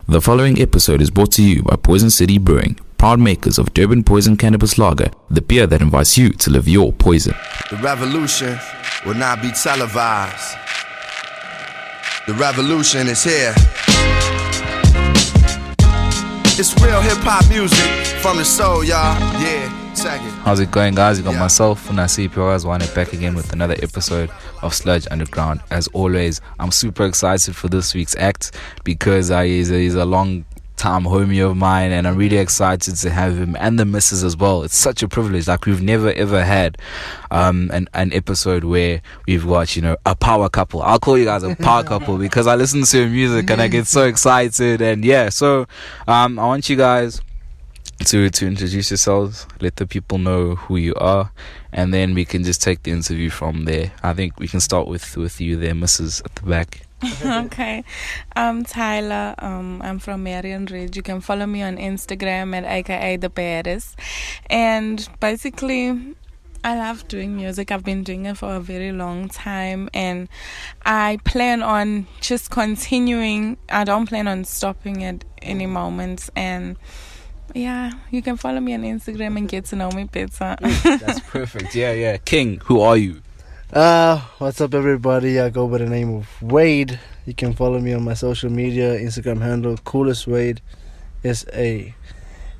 The following episode is brought to you by Poison City Brewing, proud makers of Durban Poison Cannabis Lager, the beer that invites you to live your poison. The revolution will not be televised. The revolution is here. It's real hip-hop music from the soul, y'all. Yeah, check it. How's it going, guys? You got myself, Nasi Piraz, back again with another episode of Sludge Underground. As always, I'm super excited for this week's act because he's a long time homie of mine, and I'm really excited to have him and the missus as well. It's such a privilege. Like, we've never ever had an episode where we've got, a power couple. I'll call you guys a power couple because I listen to your music and I get so excited. And yeah, so I want you guys to introduce yourselves, let the people know who you are, and then we can just take the interview from there. I think we can start with you there, Mrs. at the back. Okay, I'm Tylor. I'm from Mariannridge. You can follow me on Instagram at aka the Paris. And basically, I love doing music. I've been doing it for a very long time, and I plan on just continuing. I don't plan on stopping at any moment. And yeah, you can follow me on Instagram and get to know me better. That's perfect. Yeah. King, who are you? What's up, everybody? I go by the name of Wade. You can follow me on my social media, Instagram handle, Coolest Wade, SA.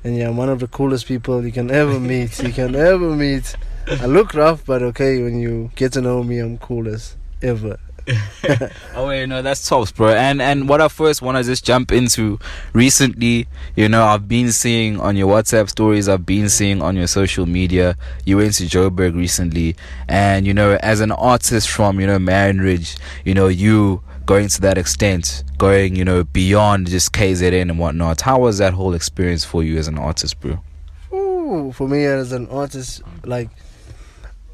And yeah, I'm one of the coolest people you can ever meet. I look rough, but okay, when you get to know me, I'm coolest ever. Oh wait, no, that's tops, bro. And what I first want to just jump into, recently, I've been seeing on your WhatsApp stories, I've been seeing on your social media, you went to Joburg recently, and as an artist from Mariannridge, you going to that extent, going beyond just KZN and whatnot. How was that whole experience for you as an artist, bro? Ooh, for me as an artist, like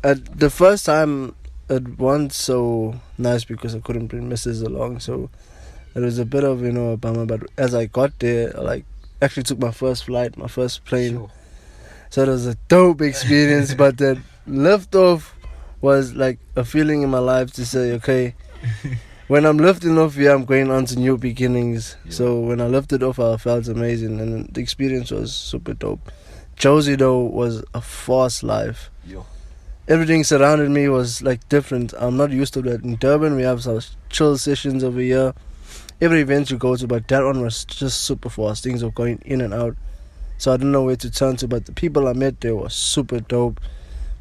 at the first time, it wasn't so nice because I couldn't bring Mrs. along, so it was a bit of a bummer. But as I got there, I actually took my first flight, my first plane. Sure. So it was a dope experience. But the liftoff was like a feeling in my life to say, okay, when I'm lifting off here, I'm going on to new beginnings. Yeah. So when I lifted off, I felt amazing, and the experience was super dope. Josie though was a fast life. Yo. Everything surrounding me was like different. I'm not used to that. In Durban, we have some chill sessions over here. Every event you go to, but that one was just super fast. Things were going in and out. So I didn't know where to turn to, but the people I met there were super dope,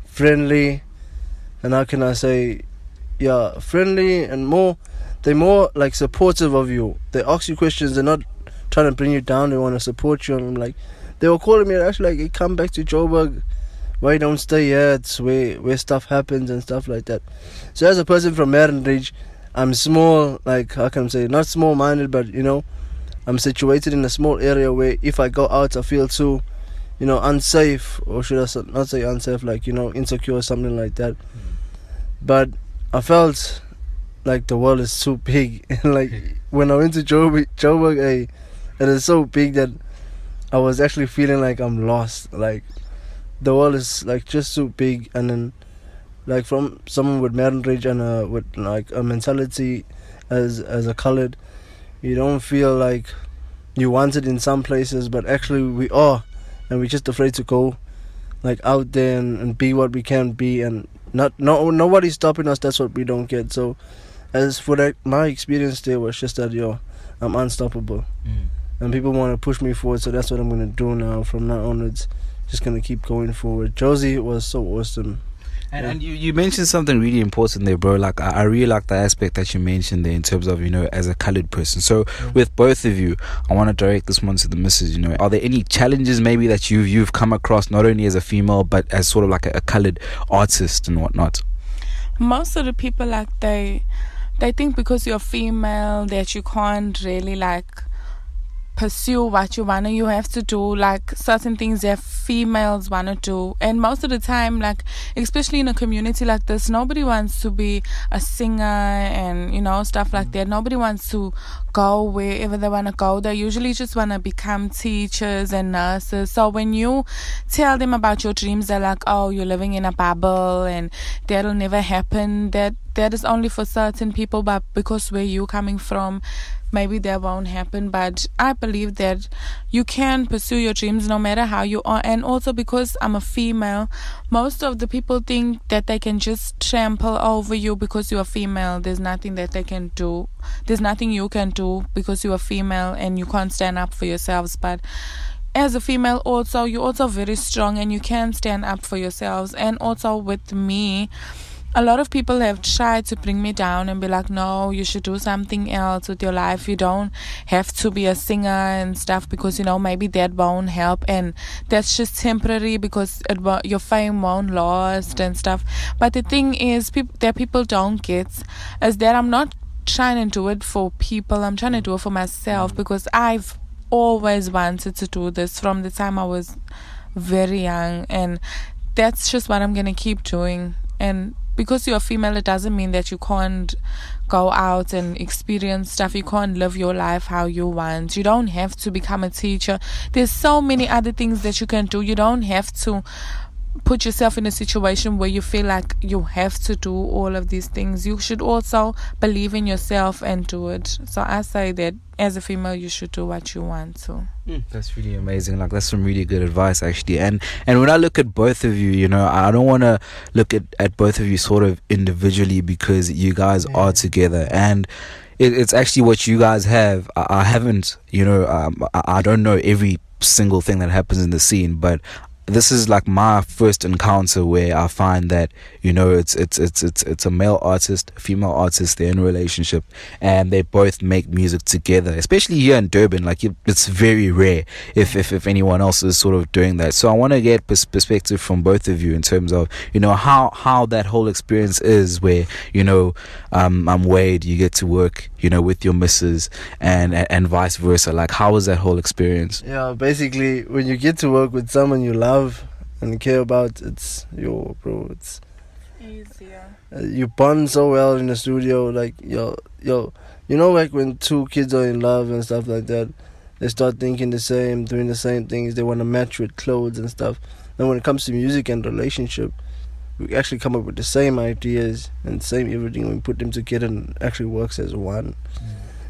friendly, and how can I say, yeah, friendly and they're more like supportive of you. They ask you questions. They're not trying to bring you down. They want to support you. And I'm like, they were calling me actually like, hey, come back to Joburg. Why don't stay here? It's where stuff happens and stuff like that. So as a person from Mariannridge, I'm small, like, how can I say, not small-minded, but, I'm situated in a small area where if I go out, I feel too, unsafe, or should I not say unsafe, like, insecure or something like that. But I felt like the world is too big. And, like, when I went to Joburg, it is so big that I was actually feeling like I'm lost, like, the world is like just so big. And then like from someone with Mariannridge and with like a mentality as a colored, you don't feel like you want it in some places, but actually we are, and we're just afraid to go like out there and be what we can be, and nobody's stopping us. That's what we don't get. So as for that, my experience there was just that I'm unstoppable. And people want to push me forward, so that's what I'm going to do now. From now onwards, just going to keep going forward. Josie was so awesome. And you mentioned something really important there, bro. Like, I really like the aspect that you mentioned there in terms of, as a colored person. So with both of you, I want to direct this one to the missus. Are there any challenges maybe that you've come across, not only as a female, but as sort of like a colored artist and whatnot? Most of the people, like, they think because you're female that you can't really like pursue what you wanna. You have to do like certain things that females wanna do, and most of the time, like especially in a community like this, nobody wants to be a singer and stuff like that. Nobody wants to go wherever they wanna go. They usually just wanna become teachers and nurses. So when you tell them about your dreams, they're like, oh, you're living in a bubble and that'll never happen. That that is only for certain people, but because where you coming from, maybe that won't happen. But I believe that you can pursue your dreams no matter how you are. And also because I'm a female, most of the people think that they can just trample over you because you're a female. There's nothing that they can do. There's nothing you can do because you're a female and you can't stand up for yourselves. But as a female also, you're also very strong and you can stand up for yourselves. And also with me, a lot of people have tried to bring me down and be like, no, you should do something else with your life. You don't have to be a singer and stuff because, maybe that won't help. And that's just temporary because your fame won't last and stuff. But the thing is, that people don't get is that I'm not trying to do it for people. I'm trying to do it for myself because I've always wanted to do this from the time I was very young. And that's just what I'm going to keep doing. And because you're a female, it doesn't mean that you can't go out and experience stuff. You can't live your life how you want. You don't have to become a teacher. There's so many other things that you can do. You don't have to put yourself in a situation where you feel like you have to do all of these things. You should also believe in yourself and do it. So I say that as a female, you should do what you want to. That's really amazing. Like, that's some really good advice, actually. And when I look at both of you, I don't want to look at both of you sort of individually because you guys are together. And it's actually what you guys have. I haven't, I don't know every single thing that happens in the scene, but this is like my first encounter where I find that it's a male artist, a female artist, they're in a relationship and they both make music together, especially here in Durban. Like, it's very rare if anyone else is sort of doing that. So I want to get perspective from both of you in terms of how that whole experience is where I'm Wade, you get to work with your missus and vice versa. Like, how was that whole experience? Yeah, basically when you get to work with someone you love and care about, it's it's easier. You bond so well in the studio, like like when two kids are in love and stuff like that, they start thinking the same, doing the same things, they want to match with clothes and stuff. And when it comes to music and relationship, we actually come up with the same ideas and same everything. We put them together and it actually works as one.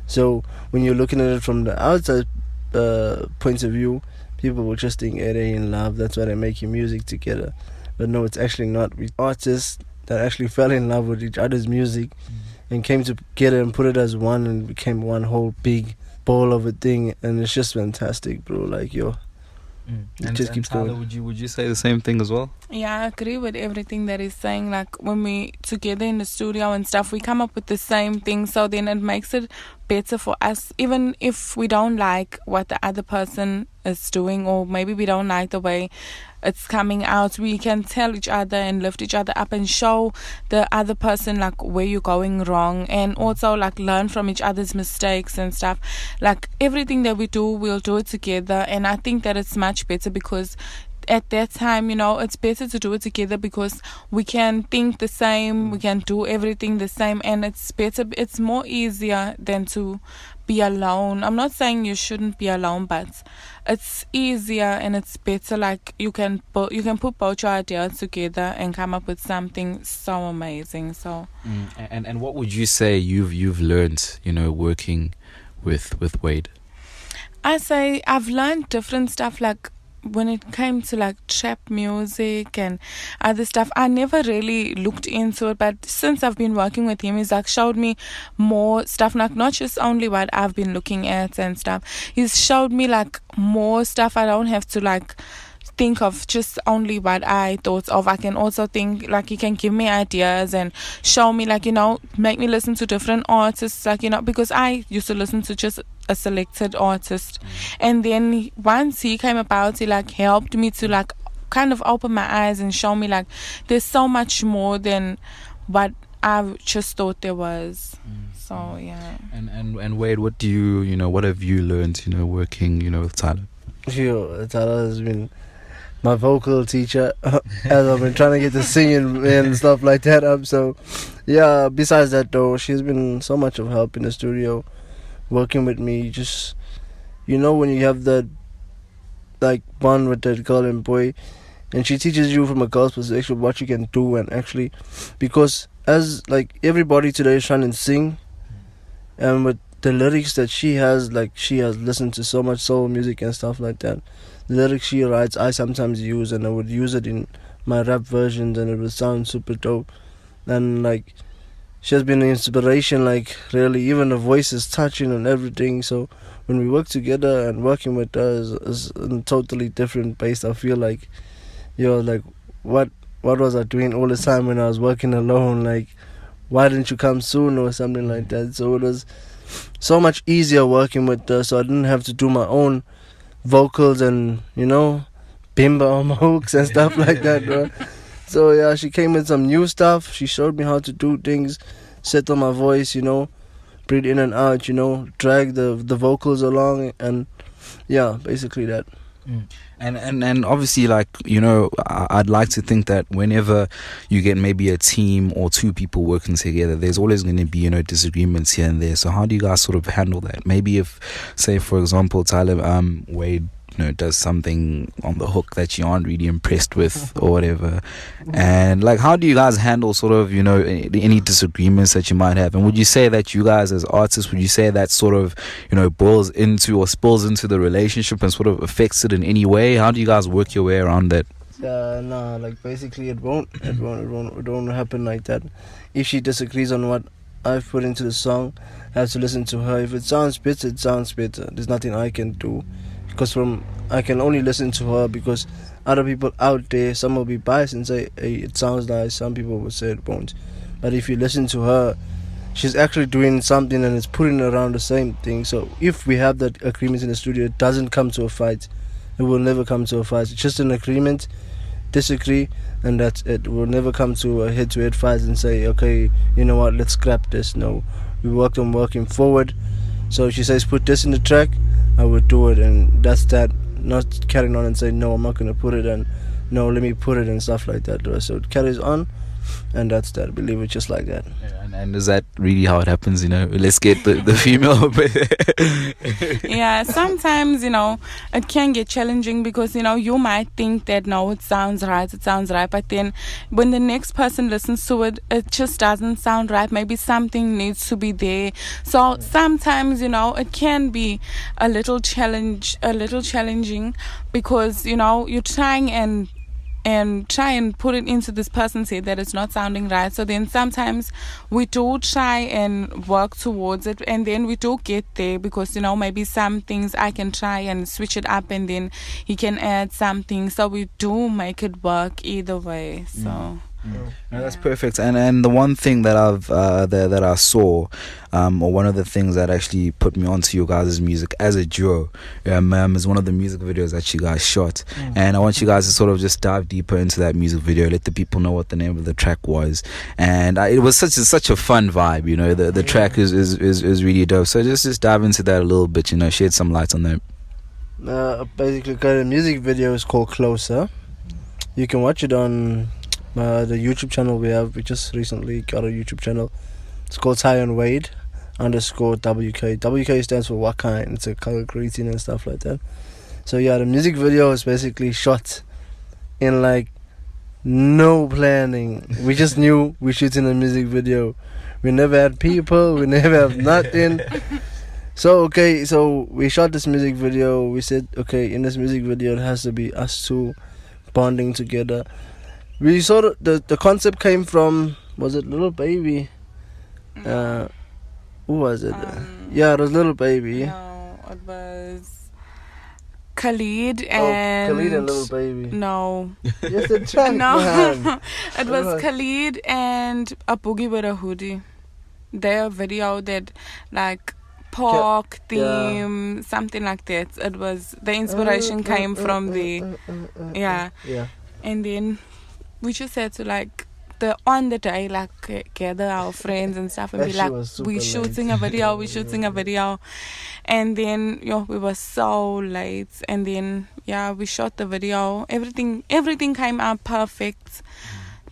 So when you're looking at it from the outside point of view, people will just think, hey, they're in love, that's why they're making music together. But no, it's actually not. We artists that actually fell in love with each other's music and came together and put it as one and became one whole big ball of a thing. And it's just fantastic, bro. Like, it just keeps Tyler, going. would you say the same thing as well? Yeah, I agree with everything that he's saying. Like, when we together in the studio and stuff, we come up with the same thing, so then it makes it better for us, even if we don't like what the other person is doing, or maybe we don't like the way it's coming out. We can tell each other and lift each other up and show the other person like where you're going wrong, and also like learn from each other's mistakes and stuff. Like, everything that we do, we'll do it together, and I think that it's much better because at that time, it's better to do it together because we can think the same, we can do everything the same, and it's better, it's more easier than to be alone. I'm not saying you shouldn't be alone, but it's easier and it's better. Like, you can put both your ideas together and come up with something so amazing. So and what would you say you've learned working with Wade? I say I've learned different stuff. Like, when it came to like trap music and other stuff, I never really looked into it, but since I've been working with him, he's like showed me more stuff, like not just only what I've been looking at and stuff. He's showed me like more stuff. I don't have to like think of just only what I thought of. I can also think, like, he can give me ideas and show me, like, make me listen to different artists, like, because I used to listen to just a selected artist, and then once he came about, he like helped me to like kind of open my eyes and show me like there's so much more than what I just thought there was. So yeah. And Wade, what do you what have you learned working with Tyler? Tyler has been my vocal teacher as I've been trying to get the singing and stuff like that up. So yeah, besides that though, she's been so much of help in the studio, working with me. Just when you have that like bond with that girl and boy, and she teaches you from a girl's perspective what you can do, and actually, because as like everybody today is trying to sing, and with the lyrics that she has, like she has listened to so much soul music and stuff like that. The lyrics she writes, I sometimes use, and I would use it in my rap versions, and it would sound super dope. And like, she has been an inspiration, like really, even the voice is touching and everything. So when we work together, and working with her is a totally different base. I feel like, like what was I doing all the time when I was working alone? Like, why didn't you come soon or something like that? So it was so much easier working with her, so I didn't have to do my own vocals and bimba on my hooks and stuff like that, bro. So yeah, she came with some new stuff. She showed me how to do things, settle my voice, breathe in and out, drag the vocals along, and yeah, basically that. And obviously, like, I'd like to think that whenever you get maybe a team or two people working together, there's always going to be, disagreements here and there. So how do you guys sort of handle that? Maybe if, say, for example, Tylor Wade, does something on the hook that you aren't really impressed with or whatever, and like, how do you guys handle sort of any disagreements that you might have? And would you say that you guys as artists, would you say that sort of boils into or spills into the relationship and sort of affects it in any way? How do you guys work your way around that? No, like basically it won't happen like that. If she disagrees on what I've put into the song, I have to listen to her. If it sounds better, it sounds better. There's nothing I can do, because I can only listen to her, because other people out there, some will be biased and say, hey, it sounds nice. Some people will say it won't. But if you listen to her, she's actually doing something and it's putting around the same thing. So if we have that agreement in the studio, it doesn't come to a fight. It will never come to a fight. It's just an agreement, disagree, and that's it. We'll never come to a head-to-head fight and say, okay, you know what, let's scrap this. No, we worked on working forward. So if she says put this in the track, I would do it, and that's that. Not carrying on and saying no, I'm not gonna put it, and no, let me put it, and stuff like that. So it carries on, and that's that. Believe it, just like that. And is that really how it happens? Let's get the female. Yeah, sometimes it can get challenging, because you might think that no, it sounds right, but then when the next person listens to it, it just doesn't sound right. Maybe something needs to be there. So sometimes it can be a little challenging, because you're trying and put it into this person's head that it's not sounding right. So then sometimes we do try and work towards it, and then we do get there, because maybe some things I can try and switch it up, and then he can add something, so we do make it work either way. So No, that's perfect. And the one thing that that I saw, or one of the things that actually put me onto your guys' music as a duo, is one of the music videos that you guys shot. And I want you guys to sort of just dive deeper into that music video, let the people know what the name of the track was. And it was such a fun vibe. The track is really dope. So just dive into that a little bit. Shed some light on that. Basically, the music video is called Closer. You can watch it on the YouTube channel we have. We just recently got a YouTube channel. It's called Tylor Wade _WK. WK stands for Waka, and it's a color greeting and stuff like that. So yeah, the music video is basically shot in like no planning. We just knew we're shooting a music video. We never had people, we never have nothing. So we shot this music video. We said, okay, in this music video it has to be us two bonding together. We sort of the concept came from, was it Little Baby? Who was it? Yeah, it was Little Baby. No, it was Khalid and Khalid and Little Baby. No. Yes, the track. No. Man. It was Khalid and a Boogie with a Hoodie. Their video that like park theme, something like that. It was the inspiration came from the yeah. And then we just had to like on the day like gather our friends and stuff and be like, we're shooting a video, and then we were so late, and then we shot the video. Everything came out perfect,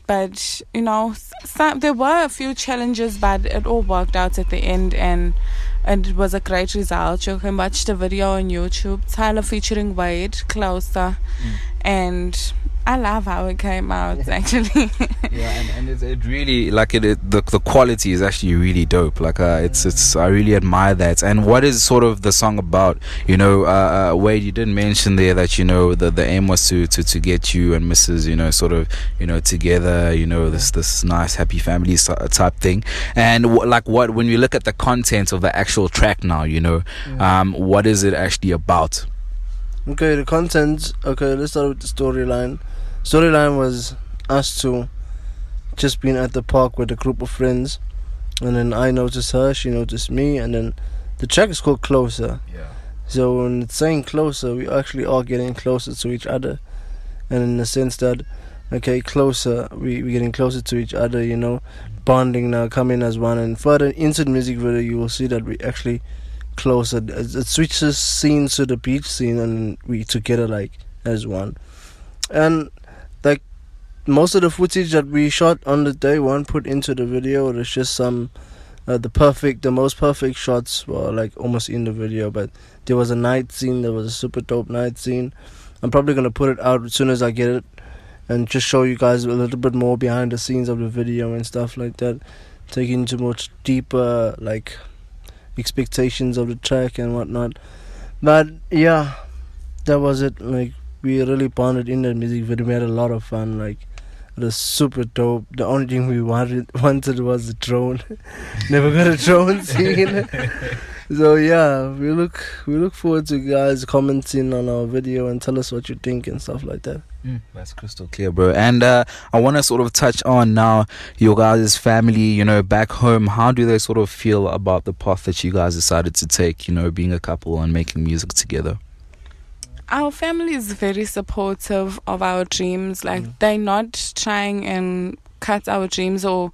but there were a few challenges, but it all worked out at the end, and it was a great result. You can watch the video on YouTube, Tylor featuring Wade, Closer. And I love how it came out, actually. Yeah, and it really like the quality is actually really dope. Like it's I really admire that. And what is sort of the song about? You know, Wade, you did mention there that the aim was to get you and Mrs. Sort of together. This nice happy family type thing. And what when we look at the content of the actual track now, what is it actually about? Okay, the content. Okay, let's start with the storyline. Storyline was us two just being at the park with a group of friends, and then I noticed her, she noticed me, and then the track is called Closer. Yeah. So when it's saying closer, we actually are getting closer to each other, and in the sense that, okay, closer, we're getting closer to each other, bonding now, coming as one. And further into the music video, you will see that we actually closer. It switches scenes to the beach scene, and we together like as one. And like most of the footage that we shot on the day one put into the video, there's just some the most perfect shots were like almost in the video. But there was a night scene, there was a super dope night scene. I'm probably gonna put it out as soon as I get it and just show you guys a little bit more behind the scenes of the video and stuff like that, taking into much deeper like expectations of the track and whatnot. But yeah, that was it. Like, we really bonded in that music video. We had a lot of fun. Like, it was super dope. The only thing we wanted was a drone. Never got a drone scene. So yeah, we look forward to you guys commenting on our video and tell us what you think and stuff like that. That's crystal clear, bro. And I want to sort of touch on now your guys' family, back home. How do they sort of feel about the path that you guys decided to take, being a couple and making music together? Our family is very supportive of our dreams. Like, they're not trying and cut our dreams or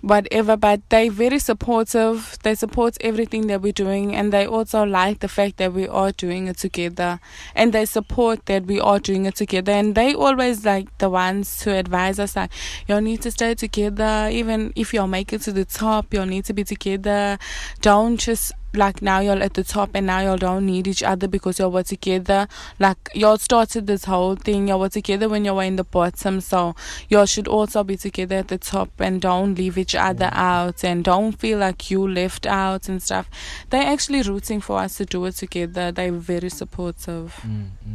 whatever, but they're very supportive. They support everything that we're doing, and they also like the fact that we are doing it together, and they support that we are doing it together. And they always like the ones to advise us, like, you need to stay together. Even if you'll make it to the top, you'll need to be together. Don't just like now you're at the top and now you don't need each other because you were together. Like, y'all started this whole thing, you were together when you were in the bottom, so y'all should also be together at the top, and don't leave each other out, and don't feel like you left out and stuff. They're actually rooting for us to do it together. They're very supportive.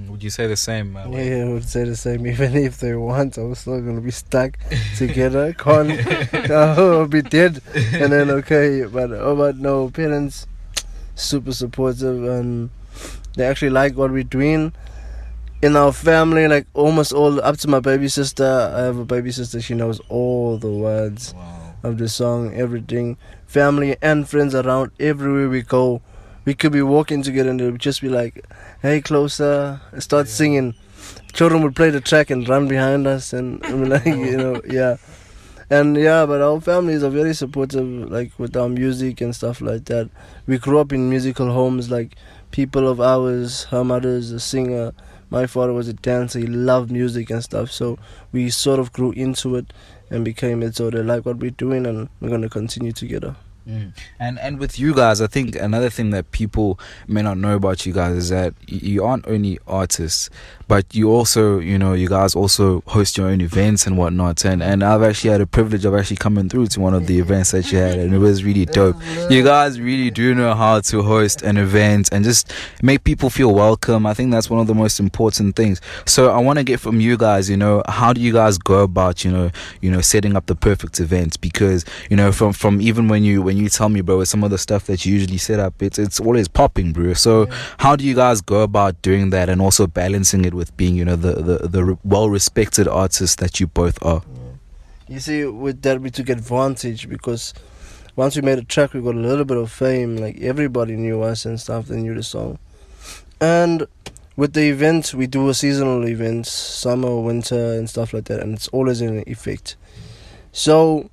Would you say the same? Yeah, I would say the same. Even if they want, I'm still gonna be stuck together. Can't I'll be dead. And then but no, parents super supportive, and they actually like what we're doing in our family. Like, almost all up to my baby sister. I have a baby sister, she knows all the words of the song, everything. Family and friends around, everywhere we go, we could be walking together and they'll just be like, hey, closer, start singing. Children would play the track and run behind us, and we're like, yeah. And yeah, but our families are very supportive, like with our music and stuff like that. We grew up in musical homes, like people of ours, her mother's a singer, my father was a dancer, he loved music and stuff, so we sort of grew into it and became it, so they like what we're doing, and we're going to continue together. And with you guys, I think another thing that people may not know about you guys is that you aren't only artists, but you also, you guys also host your own events and whatnot. And I've actually had a privilege of actually coming through to one of the events that you had, and it was really dope. You guys really do know how to host an event and just make people feel welcome. I think that's one of the most important things. So I want to get from you guys, how do you guys go about, setting up the perfect event? Because, from even when you tell me, bro, with some of the stuff that you usually set up, it's always popping, bro. So how do you guys go about doing that, and also balancing it with being, the well-respected artists that you both are? You see, with that we took advantage, because once we made a track, we got a little bit of fame. Like, everybody knew us and stuff, they knew the song. And with the events, we do a seasonal events, summer, winter and stuff like that, and it's always in effect. So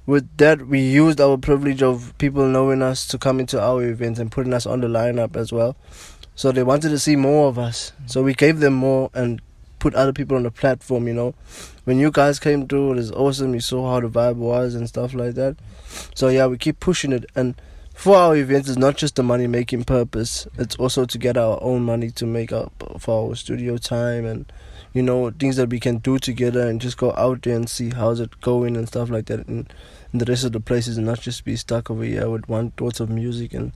with that, we used our privilege of people knowing us to come into our events and putting us on the lineup as well. So they wanted to see more of us, so we gave them more and put other people on the platform. When you guys came through, it was awesome. You saw how the vibe was and stuff like that. So yeah, we keep pushing it. And for our events, it's not just the money making purpose, it's also to get our own money to make up for our studio time and things that we can do together and just go out there and see how's it going and stuff like that in the rest of the places, and not just be stuck over here with one thoughts of music and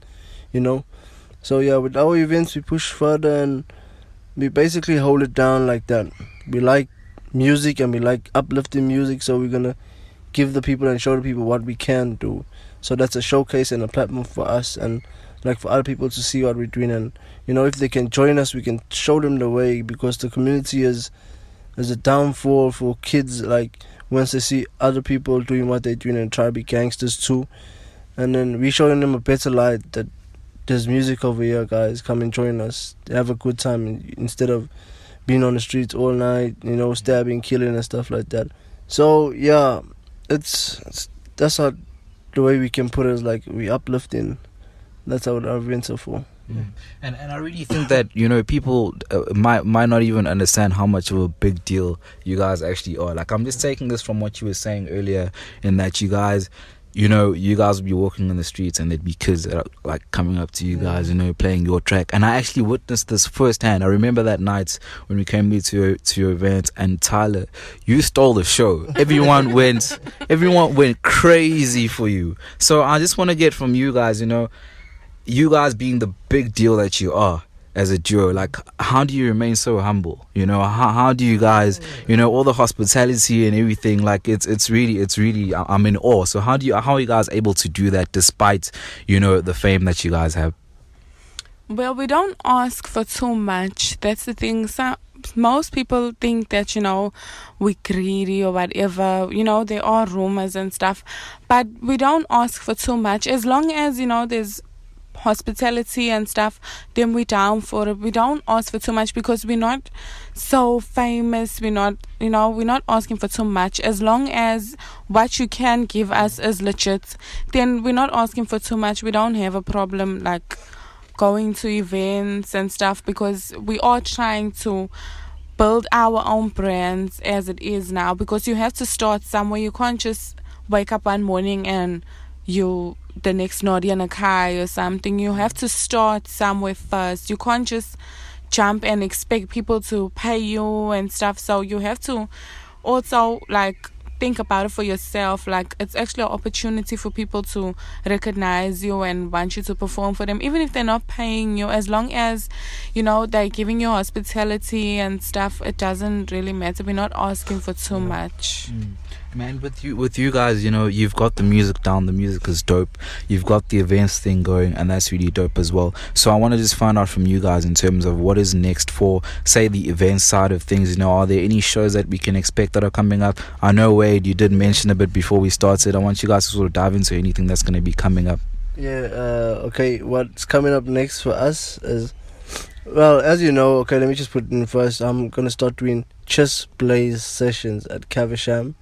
So yeah, with our events we push further and we basically hold it down like that. We like music and we like uplifting music, so we're gonna give the people and show the people what we can do. So that's a showcase and a platform for us and like for other people to see what we're doing, and if they can join us, we can show them the way, because the community is a downfall for kids, like once they see other people doing what they're doing and try to be gangsters too, and then we showing them a better light that there's music over here, guys, come and join us, have a good time instead of being on the streets all night, stabbing, killing and stuff like that. So yeah, that's how the way we can put it is like we uplifting. That's what our events are for. Yeah. And I really think that people might not even understand how much of a big deal you guys actually are. Like, I'm just taking this from what you were saying earlier, in that you guys would be walking in the streets and there'd be kids that are like coming up to you guys, playing your track. And I actually witnessed this firsthand. I remember that night when we came to your event, and Tyler, you stole the show. Everyone went crazy for you. So I just want to get from you guys, you guys being the big deal that you are as a duo, like, how do you remain so humble? How do you guys, all the hospitality and everything, like it's really I'm in awe. So how are you guys able to do that despite the fame that you guys have? Well, we don't ask for too much. That's the thing. Most people think that we're greedy or whatever. There are rumors and stuff, but we don't ask for too much. As long as there's hospitality and stuff, then we're down for it. We don't ask for too much because we're not so famous. We're not asking for too much. As long as what you can give us is legit, then we're not asking for too much. We don't have a problem like going to events and stuff, because we are trying to build our own brands as it is now, because you have to start somewhere. You can't just wake up one morning and you the next Nadia Nakai or something. You have to start somewhere first. You can't just jump and expect people to pay you and stuff. So you have to also like think about it for yourself. Like, it's actually an opportunity for people to recognize you and want you to perform for them, even if they're not paying you. As long as they're giving you hospitality and stuff, it doesn't really matter. We're not asking for too much. Man, with you guys, you've got the music down. The music is dope. You've got the events thing going, and that's really dope as well. So I want to just find out from you guys in terms of what is next for, say, the event side of things. Are there any shows that we can expect that are coming up? I know, Wade, you did mention a bit before we started. I want you guys to sort of dive into anything that's going to be coming up. Yeah, okay, what's coming up next for us is, well, as you know, okay, let me just put it in first. I'm going to start doing chess blaze sessions at Caversham.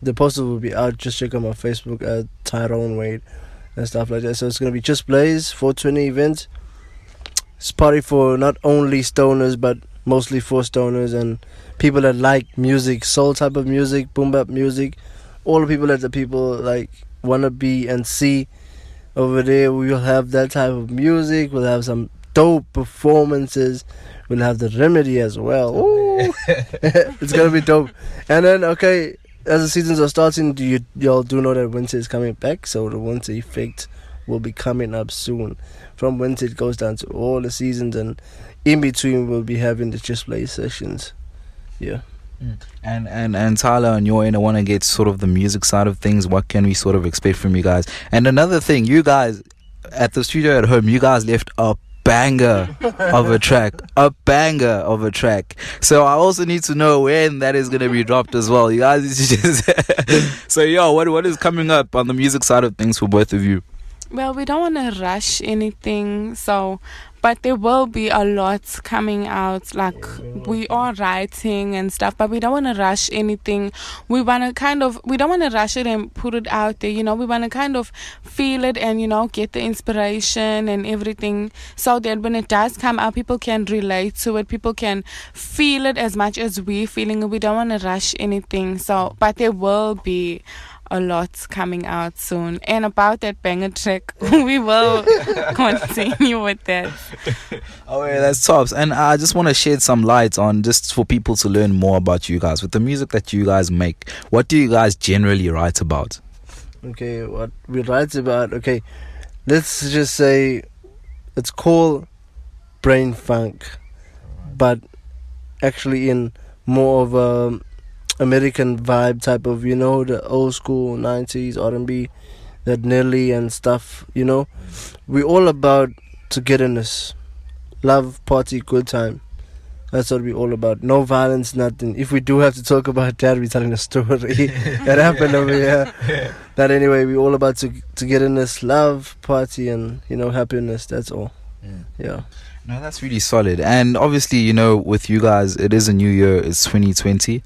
The poster will be out. Just check out my Facebook at Tylor Wade and stuff like that. So it's going to be Just Blaze 420 event. It's party for not only stoners, but mostly for stoners and people that like music, soul type of music, boom bap music. All the people that the people like want to be and see over there. We will have that type of music. We'll have some dope performances. We'll have the Remedy as well. Ooh. It's going to be dope. And then, okay, as the seasons are starting, y'all do know that winter is coming back, so the winter effect will be coming up soon. From winter it goes down to all the seasons, and in between we'll be having the Just Play sessions. Yeah. And Tyler, on your end, I want to get sort of the music side of things. What can we sort of expect from you guys? And another thing, you guys at the studio at home, you guys left a banger of a track. So I also need to know when that is going to be dropped as well. You guys just so what is coming up on the music side of things for both of you? Well, we don't want to rush anything, but there will be a lot coming out. Like, we are writing and stuff, but we don't want to rush anything. We want to we don't want to rush it and put it out there. We want to kind of feel it and, get the inspiration and everything, so that when it does come out, people can relate to it. People can feel it as much as we're feeling it. We don't want to rush anything. But there will be a lot coming out soon. And about that banger track, we will continue with that. Oh yeah, that's tops. And I just want to shed some light on, just for people to learn more about you guys. With the music that you guys make, what do you guys generally write about? Okay, what we write about, okay, let's just say it's called brain funk, but actually in more of a American vibe type of, the old school 90s R&B, that Nelly and stuff, we all about togetherness, love, party, good time. That's what we all about. No violence, nothing. If we do have to talk about that, we're telling a story that happened over here. But anyway, we all about togetherness, love, party, and happiness. That's all. Yeah. No, that's really solid. And obviously, with you guys, it is a new year. It's 2020.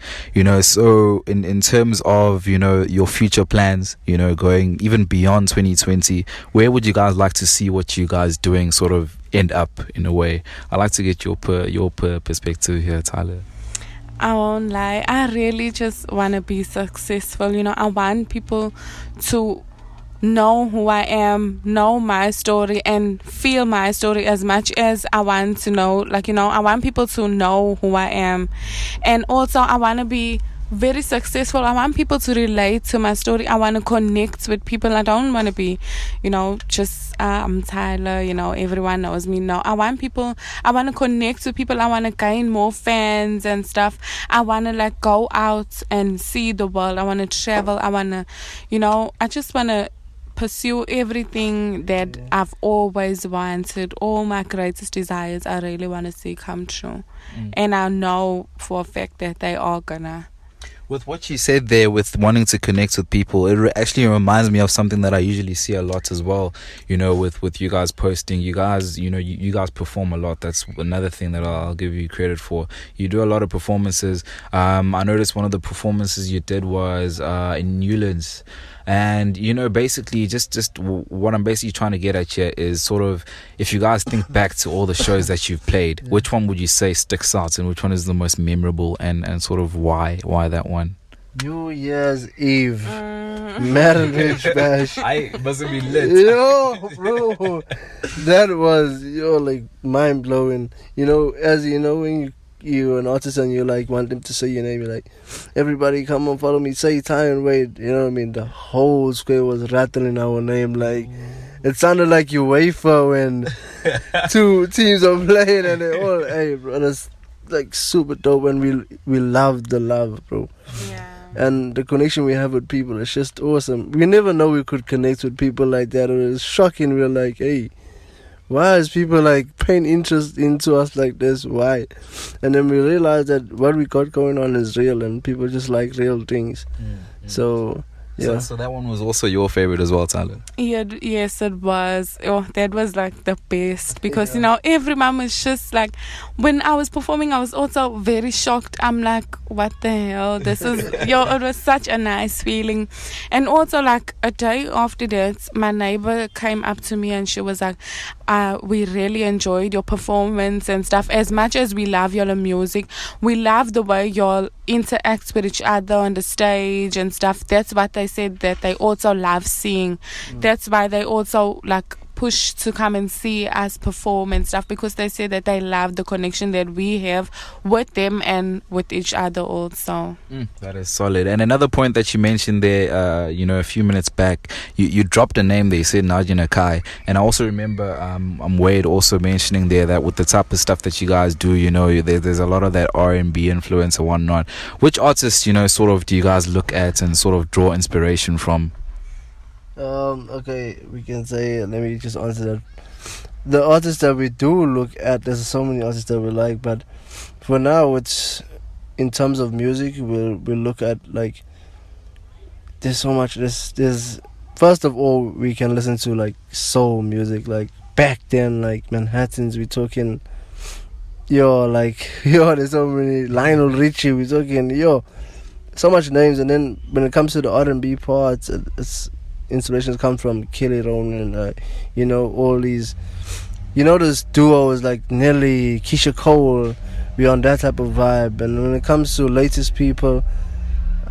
So in terms of your future plans, going even beyond 2020, where would you guys like to see what you guys doing sort of end up in a way? I'd like to get your perspective here, Tyler. I won't lie, I really just want to be successful. I want people to know who I am, know my story, and feel my story as much as I want to know. I want people to know who I am. And also, I want to be very successful. I want people to relate to my story. I want to connect with people. I don't want to be, just I'm Tyler, everyone knows me. No, I want to connect with people. I want to gain more fans and stuff. I want to go out and see the world. I want to travel. I want to, I just want to pursue everything that I've always wanted. All my greatest desires I really want to see come true. And I know for a fact that they are gonna. With what you said there, with wanting to connect with people, it actually reminds me of something that I usually see a lot as well. With you guys posting, you guys, you guys perform a lot. That's another thing that I'll give you credit for. You do a lot of performances. I noticed one of the performances you did was in Newlands. And basically just what I'm basically trying to get at here is sort of, if you guys think back to all the shows that you've played, which one would you say sticks out, and which one is the most memorable, and sort of why that one? New Year's Eve, Mariannridge bash. I mustn't be lit. Bro, that was mind blowing. As when you're an artist and you want them to say your name, you're like, everybody come and follow me, say Tylor Wade. You know what I mean? The whole square was rattling our name. It sounded like UEFA when two teams are playing and they all, hey bro, that's super dope. And we love the love, bro. Yeah. And the connection we have with people is just awesome. We never know we could connect with people like that. It was shocking. We're like, hey, why is people paying interest into us like this? Why? And then we realized that what we got going on is real, and people just like real things. So yeah. So that one was also your favorite as well, Tyler? Yeah, yes, it was. Oh, that was the best, because every mom is just when I was performing, I was also very shocked. I'm like, what the hell? This is it was such a nice feeling. And also a day after that, my neighbor came up to me and she was like, we really enjoyed your performance and stuff. As much as we love your music, we love the way y'all interact with each other on the stage and stuff. That's what they said that they also love seeing. That's why they also push to come and see us perform and stuff, because they say that they love the connection that we have with them and with each other also. That is solid. And another point that you mentioned there, a few minutes back, you dropped a name there. You said Najina Kai, and I also remember Wade also mentioning there that with the type of stuff that you guys do, there's a lot of that R&B influence and whatnot. Which artists, sort of do you guys look at and sort of draw inspiration from? Okay, we can say, let me just answer that. The artists that we do look at, there's so many artists that we like, but for now, it's in terms of music, we'll look at there's so much. There's first of all, we can listen to soul music, back then, Manhattans. We're talking, there's so many. Lionel Richie. We're talking, so much names. And then when it comes to the R&B parts, it's inspirations come from Kelly Rowland, all these, those duos like Nelly, Keisha Cole. We're on that type of vibe. And when it comes to latest people,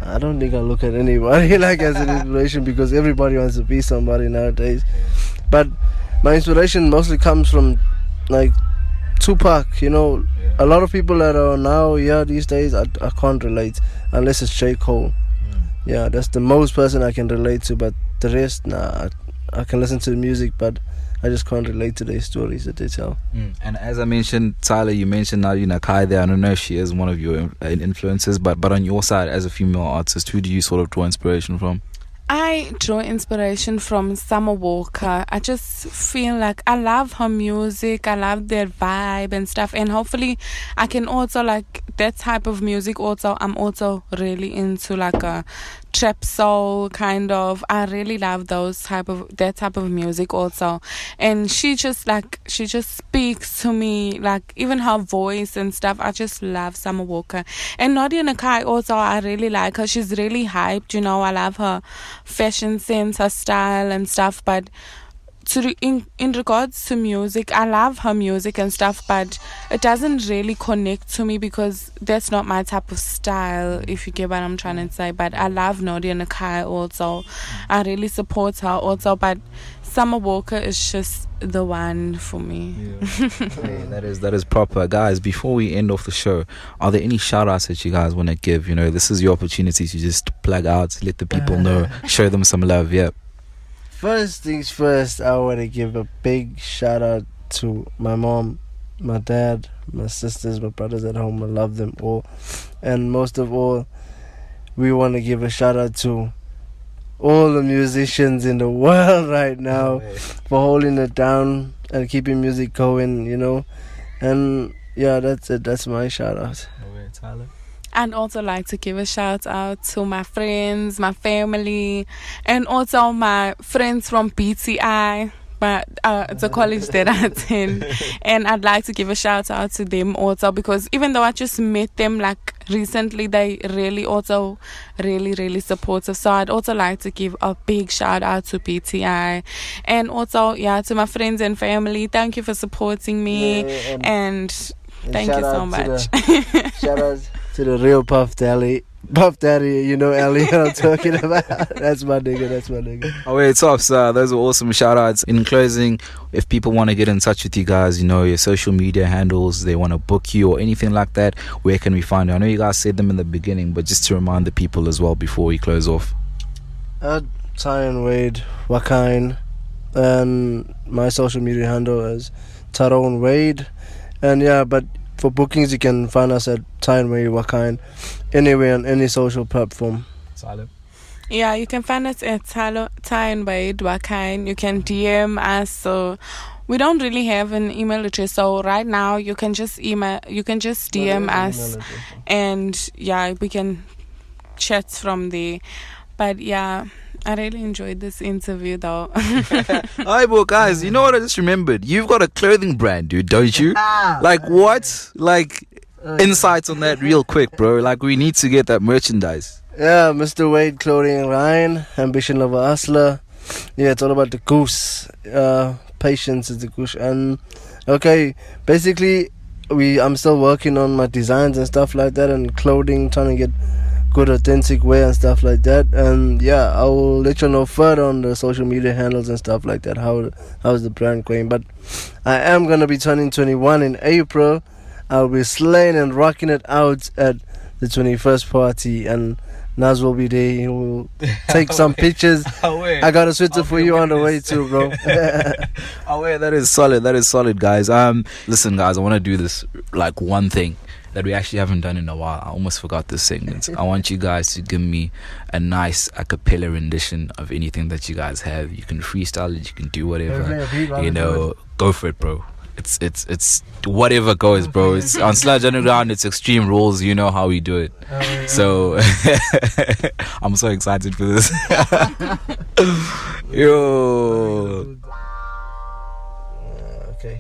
I don't think I look at anybody like as an inspiration because everybody wants to be somebody nowadays. But my inspiration mostly comes from like Tupac. You know, a lot of people that are now these days I can't relate unless it's J. Cole. Yeah, that's the most person I can relate to. But the rest, nah, I can listen to the music, but I just can't relate to their stories that they tell. And as I mentioned, Tyler, you mentioned Nadia Nakai there. I don't know if she is one of your influences, but on your side, as a female artist, who do you sort of draw inspiration from? I draw inspiration from Summer Walker. I just feel like I love her music. I love their vibe and stuff. And hopefully I can also like that type of music also. I'm also really into like a trap soul kind of. I really love that type of music also. And she just speaks to me, like even her voice and stuff. I just love Summer Walker. And Nadia Nakai also, I really like her. She's really hyped, you know. I love her fashion sense, her style and stuff. But in regards to music, I love her music and stuff, but it doesn't really connect to me because that's not my type of style, if you get what I'm trying to say. But I love Nadia Nakai also. I really support her also, but Summer Walker is just the one for me. Hey, that is proper. Guys, before we end off the show, are there any shout outs that you guys want to give? You know, this is your opportunity to just plug out, let the people know, show them some love. First things first, I want to give a big shout out to my mom, my dad, my sisters, my brothers at home. I love them all. And most of all, we want to give a shout out to all the musicians in the world right now for holding it down and keeping music going, you know. And yeah, that's it. That's my shout out. Tyler? I'd also like to give a shout out to my friends, my family, and also my friends from PTI. But it's a college that I attend, and I'd like to give a shout out to them also because even though I just met them like recently, they really also really supportive. So I'd also like to give a big shout out to PTI, and also to my friends and family. Thank you for supporting me, and thank you so much. Shout out to the real Puff Daddy, you know Ali I'm talking about. That's my nigga. Oh wait, tops. Those are awesome shout outs. In closing, if people want to get in touch with you guys, you know, your social media handles, they want to book you or anything like that, where can we find you? I know you guys said them in the beginning, but just to remind the people as well before we close off. Tylor Wade Wakain, and my social media handle is Tylor Wade. And but for bookings, you can find us at Tylor Wade Wakain, anywhere on any social platform. Tyler? Yeah, you can find us at Tylor Wade Wakain. You can DM us. So we don't really have an email address. So right now, you can just DM us, and we can chat from there. But I really enjoyed this interview though. Alright, well guys, you know what I just remembered? You've got a clothing brand, dude, don't you? Like what? Like insights on that real quick, bro. Like we need to get that merchandise. Yeah, Mr. Wade Clothing Line, Ambition of a Hustler. Yeah, it's all about the goose. Patience is the goose. And basically I'm still working on my designs and stuff like that, and clothing, trying to get good authentic wear and stuff like that. And I will let you know further on the social media handles and stuff like that how's the brand going. But I am gonna be turning 21 in April. I'll be slaying and rocking it out at the 21st party, and Naz will be there. He will take some pictures. I got a sweater for you on the way too, bro. That is solid, guys. Listen guys, I want to do this like one thing that we actually haven't done in a while. I almost forgot this segment. I want you guys to give me a nice a cappella rendition of anything that you guys have. You can freestyle it, you can do whatever. You know, go for it, bro. It's whatever goes, bro. It's on Sludge Underground, it's extreme rules, you know how we do it. So I'm so excited for this. Yo. Okay.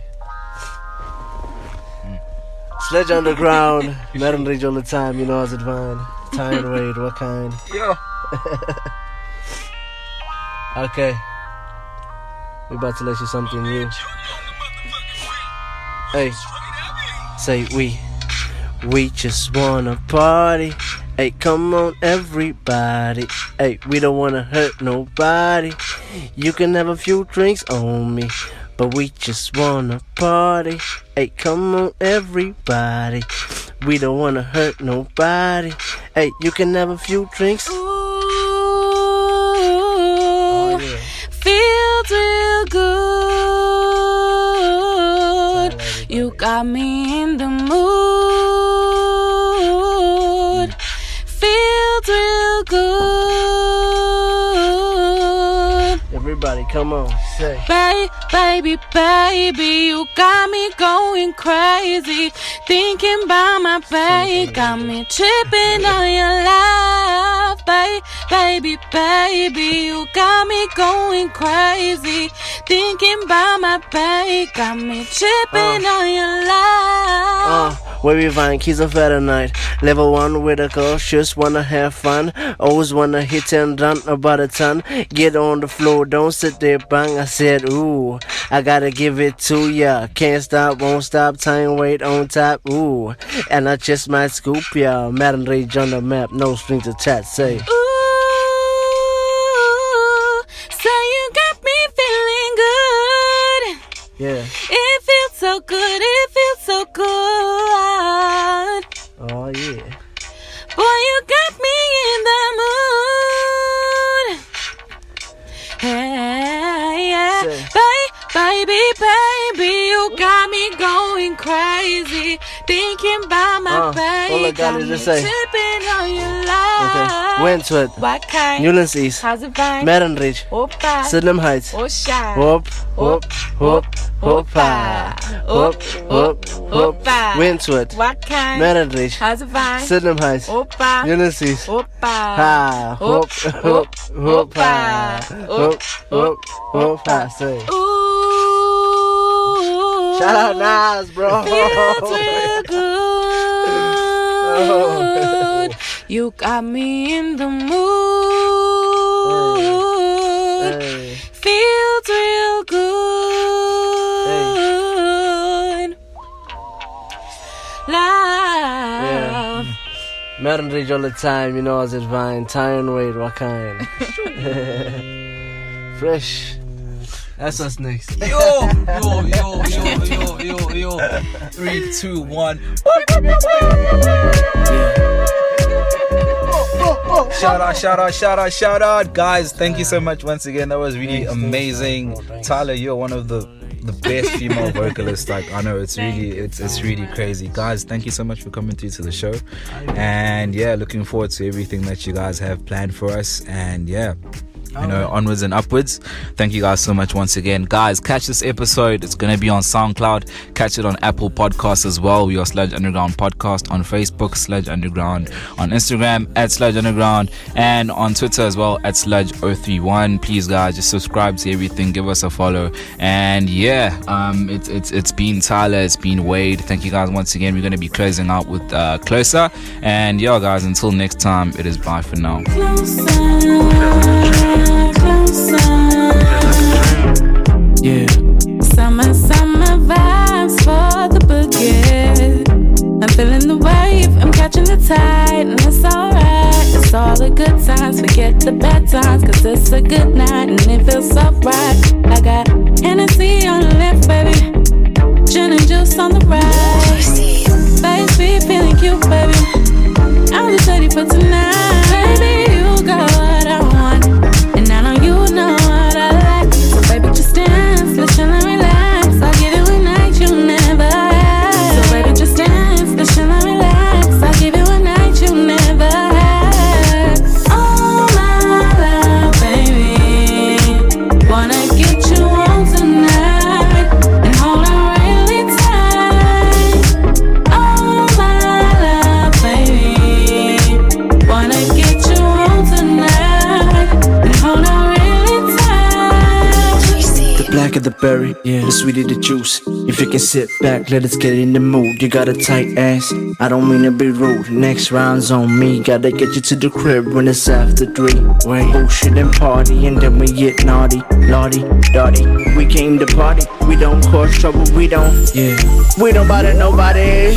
Sludge Underground, Mariannridge all the time, you know how's it fine. Tylor Wade, what kind? Yeah. Okay. We're about to let you something new. Hey, say we just wanna party Hey, come on, everybody. Hey, we don't wanna hurt nobody. You can have a few drinks on me, but we just wanna party. Hey, come on, everybody. We don't wanna hurt nobody. Hey, you can have a few drinks. Ooh, Oh, yeah. feels real good. You got me in the mood. Feels real good. Everybody, come on, say. Baby, you got me going crazy. Thinking about my baby, got me tripping on your love. Baby, you got me going crazy. Thinking about my baby, got me tripping on your love. Where we find keys of fair night. Level 1 with a girl, just wanna have fun. Always wanna hit and run about a ton. Get on the floor, don't sit there bang. I said, ooh, I gotta give it to ya. Can't stop, won't stop, time wait on top, ooh. And I just might scoop ya. Mariannridge on the map, no strings attached, say. Ooh, so you got me feeling good. Yeah. It feels so good, it feels so good. Oh, yeah. Boy, you got me in the mood. Hey, yeah. Baby, you got me going crazy. Thinking about my baby. all I got is to say. Tripping on your love. Okay. Wentworth, What kind? Newlands East, How's it fine? Mariannridge, Opa. Sydenham Heights. Oh, shy. Whoop, whoop, whoop, whoopa. Whoop, whoop, whoop. Wentworth, What kind? Mariannridge, How's it fine? Sydenham Heights, Opa. Newlands East. Opa. Ha, whoop, whoop, whoopa. Whoop, whoop, whoopa. Say. Ooh. Shout out Nas, bro. Feels real good. You got me in the mood. Hey. Feels real good. Love. Mariannridge all the time, you know, as it's fine. Tylor Wade, what kind? Fresh. That's us next. Yo. 3, 2, 1. Shout out, guys. Thank you so much once again. That was really amazing. Tyler, you're one of the best female vocalists. Like, I know it's really crazy. Guys, thank you so much for coming through to the show. And yeah, looking forward to everything that you guys have planned for us. And yeah, you know, onwards and upwards. Thank you guys so much once again. Guys, catch this episode. It's going to be on SoundCloud. Catch it on Apple Podcasts as well. We are Sludge Underground Podcast on Facebook, Sludge Underground, on Instagram at Sludge Underground, and on Twitter as well at Sludge031. Please guys, just subscribe to everything, give us a follow. And yeah, it's been Tyler, it's been Wade. Thank you guys once again. We're going to be closing out with Closer. And yeah guys, until next time, it is bye for now. Yeah. Summer vibes for the boogie. I'm feeling the wave, I'm catching the tide, and it's alright. It's all the good times, forget the bad times, cause it's a good night and it feels so right. I got Hennessy on the left, baby, gin and juice on the right. Baby, feeling cute, baby, I'm just ready for tonight. Baby, you got what I want, and I know you know what I like. So baby, just dance, let's chill and relax. I'll give you a night you never had. So baby, just dance, let's chill and relax. I'll give you a night you never had. Oh my love, baby, wanna get you on tonight and hold on really tight. Oh my love, baby, wanna get you on tonight and hold on really tight. The black of the berry, the sweeter the juice. If you can sit back, let us get in the mood. You got a tight ass, I don't mean to be rude. Next round's on me, gotta get you to the crib when it's after 3. Wait, bullshit and party, and then we get naughty, lottie, dotty. We came to party, we don't cause trouble, we don't bother nobody.